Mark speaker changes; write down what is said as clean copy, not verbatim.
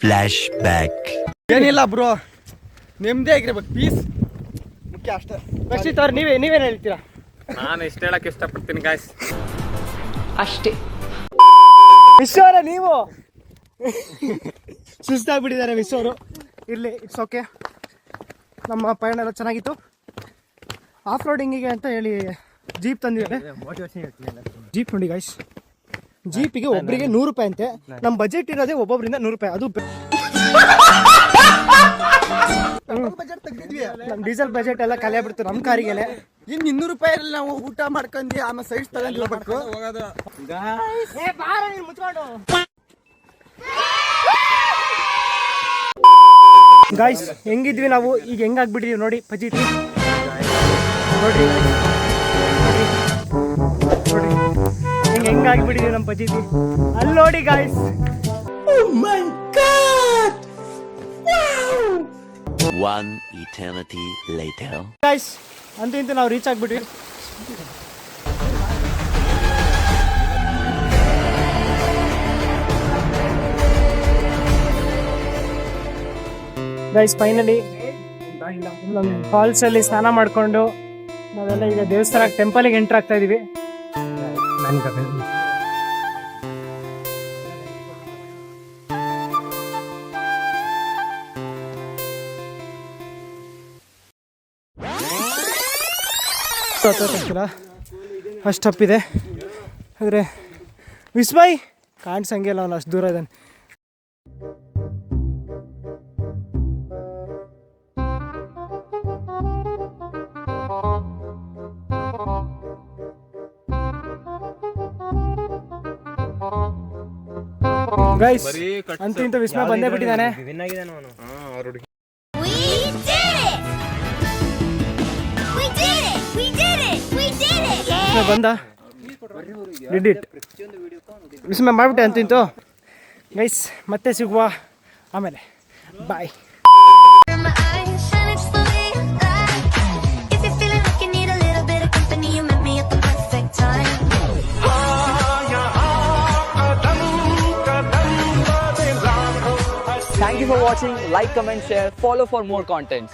Speaker 1: Flash back.
Speaker 2: ಏನಿಲ್ಲ bro, ನೆಮ್ಮದಿ ಆಗಿರ್ಬೇಕು, ಪೀಸ್ ಮುಖ್ಯ ಅಷ್ಟೇ. ರಕ್ಷಿತ್ ಅವ್ರು ನೀವೇನು ಹೇಳ್ತೀರಾ?
Speaker 3: ನಾನು ಇಷ್ಟ ಹೇಳಕ್ಕೆ ಇಷ್ಟಪಡ್ತೀನಿ ಗಾಯ್ಸ್,
Speaker 2: ಅಷ್ಟೇ. ವಿಶ್ವರ ನೀವು ಸುಸ್ತಾಗ್ಬಿಟ್ಟಿದ್ದಾರೆ ವಿಶ್ವರು. ಇರಲಿ, ಇಟ್ಸ್ ಓಕೆ. ನಮ್ಮ ಪಯಣ ಎಲ್ಲ ಚೆನ್ನಾಗಿತ್ತು. ಆಫ್ ರೋಡಿಂಗಿಗೆ ಅಂತ ಹೇಳಿ ಜೀಪ್ ತಂದಿದ್ದಾರೆ. ಜೀಪ್ ನೋಡಿ ಗಾಯ್ಸ್, ಜೀಪಿಗೆ ಒಬ್ಬರಿಗೆ 100 ರೂಪಾಯಿ ಅಂತೆ. ನಮ್ಮ ಬಜೆಟ್ ಇರೋದೇ ಒಬ್ಬೊಬ್ಬರಿಂದ 100 ರೂಪಾಯಿ. ಅದು ನಮ್ಮ ಡೀಸೆಲ್ ಬಜೆಟ್ ಎಲ್ಲ ಖಾಲಿ ಆಗ್ಬಿಡ್ತು ನಮ್ಮ ಕಾರಿಗೆನೆ. ಇನ್ನು 200 ರೂಪಾಯಿ ನಾವು ಊಟ ಮಾಡ್ಕೊಂಡು ಆಮೇಲೆ ಸೈಡ್ಸ್ ತಗೊಂಡು ಹೋಗ್ಬೇಕು. ಗಾಯ್ಸ್ ಹೆಂಗಿದ್ವಿ ನಾವು, ಈಗ ಹೆಂಗಾಗ್ಬಿಟ್ಟಿದೀವಿ ನೋಡಿ ಪಜೀತಿ. ನೋಡ್ರಿ ಹೆಂಗಾಗ್ಬಿಟ್ಟಿದೀವಿ ನಮ್ಮ ಪಜೀತಿ. ಅಲ್ಲಿ ನೋಡಿ guys.
Speaker 1: One eternity later.
Speaker 2: Guys ಅಂತೂ ಇಂತೂ ನಾವು ರೀಚ್ ಆಗ್ಬಿಟ್ವಿ. ಗೈಸ್ ಫೈನಲಿ ಫಾಲ್ಸ್ ಅಲ್ಲಿ ಸ್ನಾನ ಮಾಡ್ಕೊಂಡು ನಾವೆಲ್ಲ ಈಗ ದೇವಸ್ಥಾನ ಟೆಂಪಲ್ಗೆ ಎಂಟರ್ ಆಗ್ತಾ ಇದೀವಿ. ಅಷ್ಟು ತಪ್ಪಿದೆ ಆದರೆ ವಿಸ್ಮಯ್ ಕಾಣಿಸಂಗಿಲ್ಲ, ಅವನು ಅಷ್ಟು ದೂರ ಇದ್ದಾನೆ. ಗೈಸ್ ಅಂತೂ ಇಂತ ವಿಸ್ಮಯ ಬಂದೇ ಬಿಟ್ಟಿದ್ದಾನೆ. ಬಂದ ಡಿಡ್ ಇಟ್ ವಿಸ್ಮಯ ಮಾಡ್ಬಿಟ್ಟೆ ಅಂತೂ ಇಂತು. ಗೈಸ್ ಮತ್ತೆ ಸಿಗುವ ಆಮೇಲೆ, ಬಾಯ್.
Speaker 4: Thank you for watching. Like, comment, share, follow for more contents.